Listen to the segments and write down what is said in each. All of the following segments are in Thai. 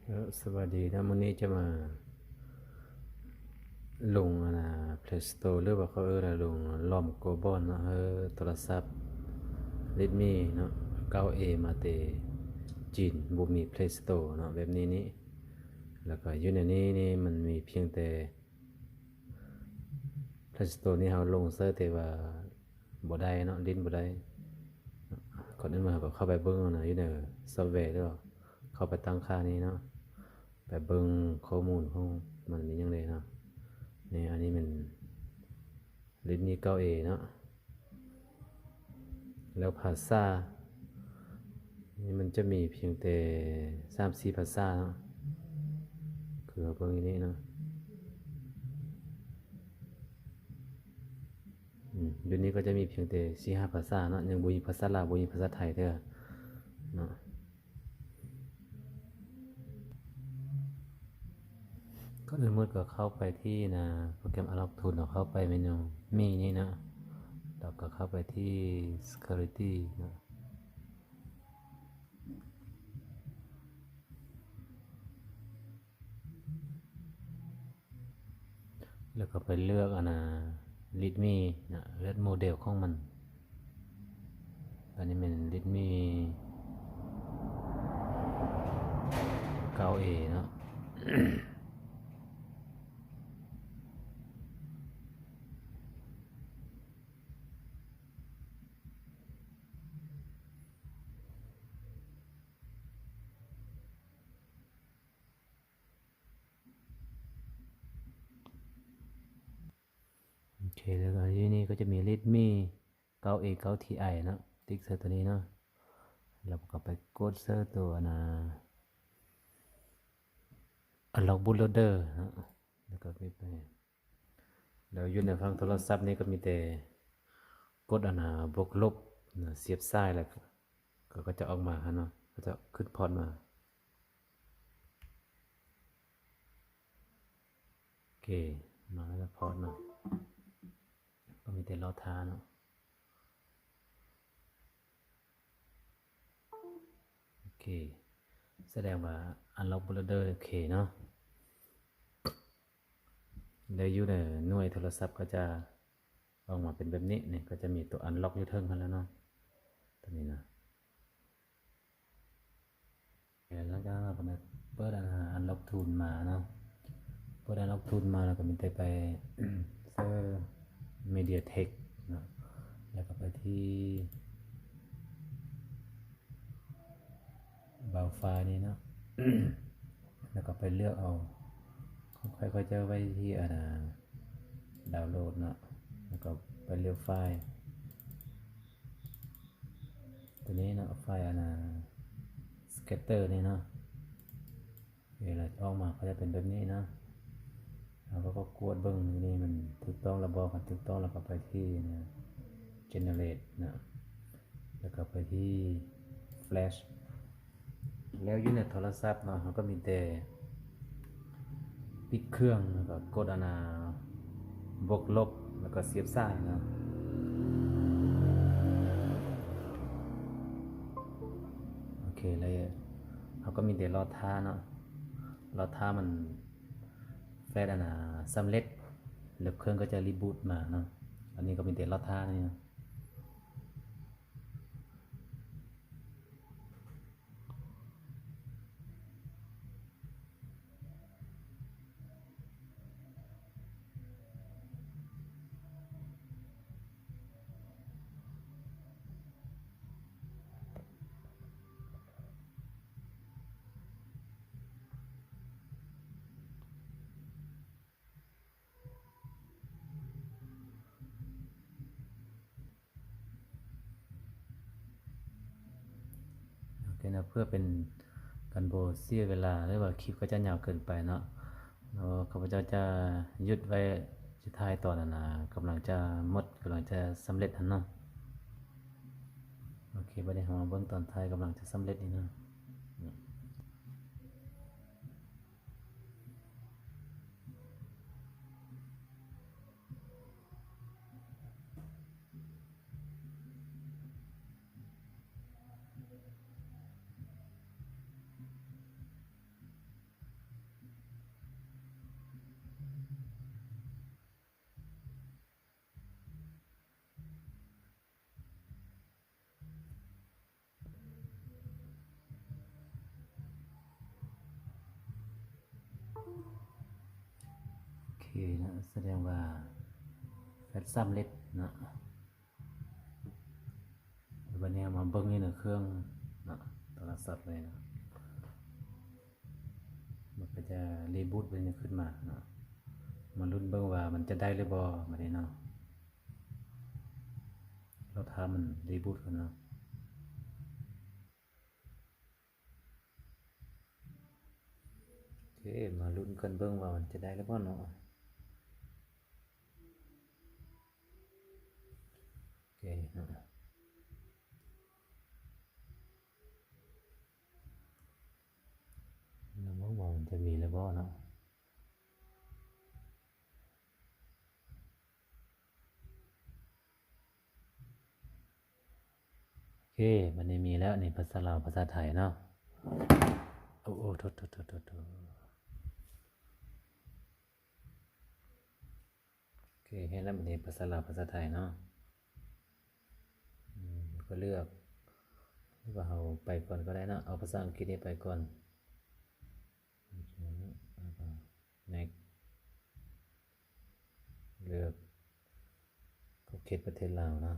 สวัสดีนะวันนี้จะมาลงPlay Store หรือว่าเขาลงล้อมโกบอนเนาะโทรศัพท์ Redmi เนาะ 9A มาเตจีนบ่มี Play Store เนาะแบบนี้นี่แล้วก็อยู่ในนี้นี่มันมีเพียงแต่ Play Store นี่เราลงเสิร์ชแต่ว่าบ่ได้เนาะลิ้นบ่ได้ก่อนอื่นมาก็เข้าไปเบิ่งนะอยู่ในซอฟต์แวร์แล้วเข้าไปตั้งค่านี้เนาะไปเบิ่งข้อมูลของมันมีหยังไงเนาะนี่อันนี้มันลิ้นนี่ 9A เนาะแล้วภาษานี่มันจะมีเพียงแต่3-4ภาษาเนาะคือเบิ่งอย่างนี้เนาะเดี๋ยวนี้ก็จะมีเพียงแต่4-5ภาษาเนาะยังบ่มีภาษาลาวบ่มีภาษาไทยเด้อเนาะก็อื่นมืดก็เข้าไปที่โปรแกรม Unlock Tool เข้าไปเมนูมีนี่นะแล้วก็เข้าไปที่ Security นะแล้วก็ไปเลือกRedmi นะเลือกโมเดลของมันอันนี้เป็น Redmi 9A เนาะโอเคแล้วก็ที่นี่ก็จะมี Redmi 9A 9Ti เนาะติ๊กเซอร์ตัวนี้เนาะแล้วก็ไปกดเซอร์ตัวUnlock Bootloader เนาะแล้วก็ไปแล้วอยู่ในฝั่งโทรศัพท์นี้ก็มีแต่กดบวกลบเสียบซ้ายแล้วก็จะออกมาเนาะก็จะขึ้นพอร์ตมาโอเคมาแล้วพอร์ตเนาะก็มีแต่รอท้าเนาะโอเคแสดงว่า Unlock Bootloader โอเคเนาะแล้วอยู่ในหน่วยโทรศัพท์ก็จะออกมาเป็นแบบนี้เนี่ยก็จะมีตัว Unlock อยู่เทิงกันแล้วเนาะตัวนี้นะแล้วก็เราก็มาเปิดUnlock Tool มาเนาะเปิดUnlock Tool มาแล้วก็มีแต่ไปเซอร์ MediaTek เนาะแล้วก็ไปที่เบราว์ไฟล์นี้เนาะแล้วก็ไปเลือกเอาค่อยๆจะไว้ที่ดาวน์โหลดเนาะแล้วก็ไปเลือกไฟล์ตัวนี้เนาะไฟล์scatter นี่เนาะเวลาออกมาก็จะเป็นแบบนี้เนาะเราก็กดเบิ้งนี่มันถูกต้องระบบกันถูกต้องแล้วก็ไปที่generate นะแล้วก็ไปที่ flash แล้วอยู่ในโทรศัพท์เนาะเขาก็มีแต่ปิดเครื่องแล้วก็กดบวกลบแล้วก็เสียบซ้ายเนาะโอเคเลยเขาก็มีแต่รอท่าเนาะรอท่ามันแฟดสำเร็จแล้วเครื่องก็จะรีบูตมาเนาะอันนี้ก็มีแต่รอท่านี่นะโอเคนะเพื่อเป็นการโบเสียเวลาหรือว่าคลิปก็จะยาวเกินไปเนาะแล้วข้าพเจ้าจะหยุดไว้สุดท้ายตอนกำลังจะหมดกำลังจะสำเร็จเนาะโอเคประเดี๋ยวมาเบื้องตอนท้ายกำลังจะสำเร็จนี่เนาะ โอเคนะแสดงว่าแฟดซ้ำเล็ดนะวันนี้มาเบิ้งนี่นะเครื่องนะโทรศัพท์เลยนะมันก็จะรีบูตไปนี่ขึ้นมานะมาลุ้นเบิ้งว่ามันจะได้หรือบ่มาได้เนาะเราทำมันรีบูตกันเนาะโอเคมาลุ้นกันเบิ้งว่ามันจะได้หรือบ่เนาะโอเคนะแล้วเมื่อวานมันจะมีหรือบ่เนาะโอเคมันได้มีแล้วในภาษาลาวภาษาไทยเนาะโอ้โอ้โทษโอเคให้แล้วมันในภาษาลาวภาษาไทยเนาะก็เลือกหรือว่าเอาไปก่อนก็ได้นะเอาภาษาอังกฤษนี่ไปก่อน next เลือกก็เขตประเทศลาวนะ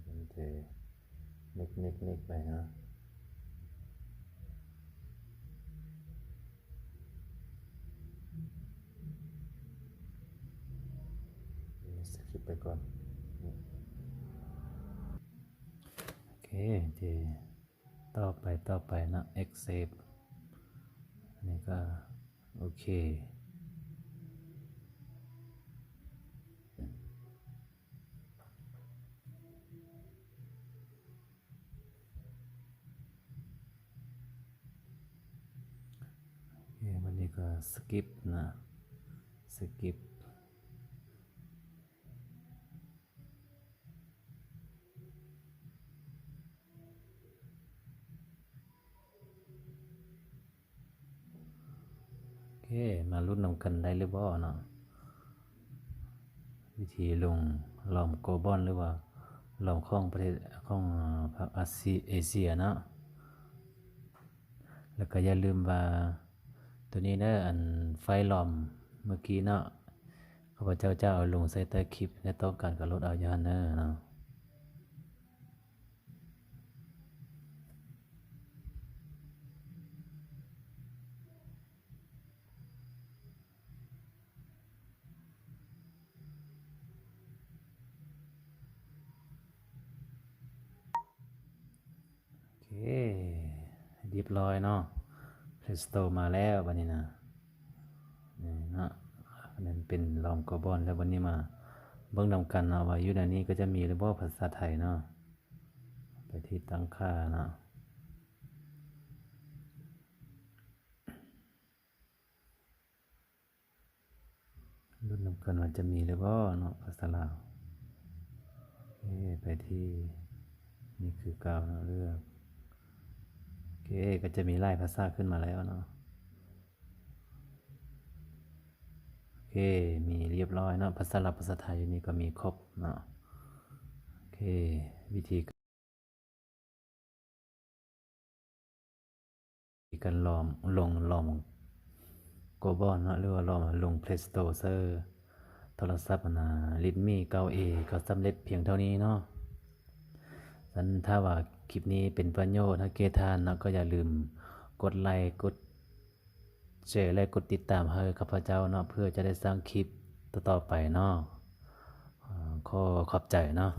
มันจะเน็กไปนะสกิปไปก่อนโอเคที่ต่อไปนะ accept อันนี้ก็โอเควันนี้ก็สกิปนะสกิปโอเคมาลุ้นนำกันได้หรือเปล่าเนาะวิธีลงหลอมโกบอนหรือว่าหลอมของประเทศของภาคเอเชียเนาะแล้วก็อย่าลืมว่าตัวนี้เด้ออันไฟหลอมเมื่อกี้เนาะข้าพเจ้าจะเอาลงใส่ใต้คลิปและต้องการกับลดเอายานเนอร์เนาะโอเคเรียบร้อยเนาะ Play Store มาแล้ววันนี้นะนี่นะอันนั้นเป็นลอมโกบอนแล้ววันนี้มาเบิ่งนำกันเนาะว่าอยู่ในนี้ก็จะมีหรือบ่ภาษาไทยเนาะไปที่ตั้งค่าเนาะรุ่นนำกันว่าจะมีหรือบ่เนาะภาษาลาวโอเคไปที่นี่คือก้าวเนาะเลือกโอเคก็จะมีไล่ภาษาขึ้นมาแล้วเนาะโอเคมีเรียบร้อยเนาะภาษาลาวภาษาไทยอยู่นี่ก็มีครบเนาะโอเควิธีการลองโกบอนเนาะหรือว่าลง Play Store เซอร์โทรศัพท์นะ Redmi 9A ก็สำเร็จเพียงเท่านี้เนาะฉะนั้นถ้าว่าคลิปนี้เป็นประโยชน์ให้เกทานเนาะก็อย่าลืมกดไลค์กดแชร์และกดติดตามให้ข้าพเจ้าเนาะเพื่อจะได้สร้างคลิปต่อๆไปเนาะขอขอบใจเนาะ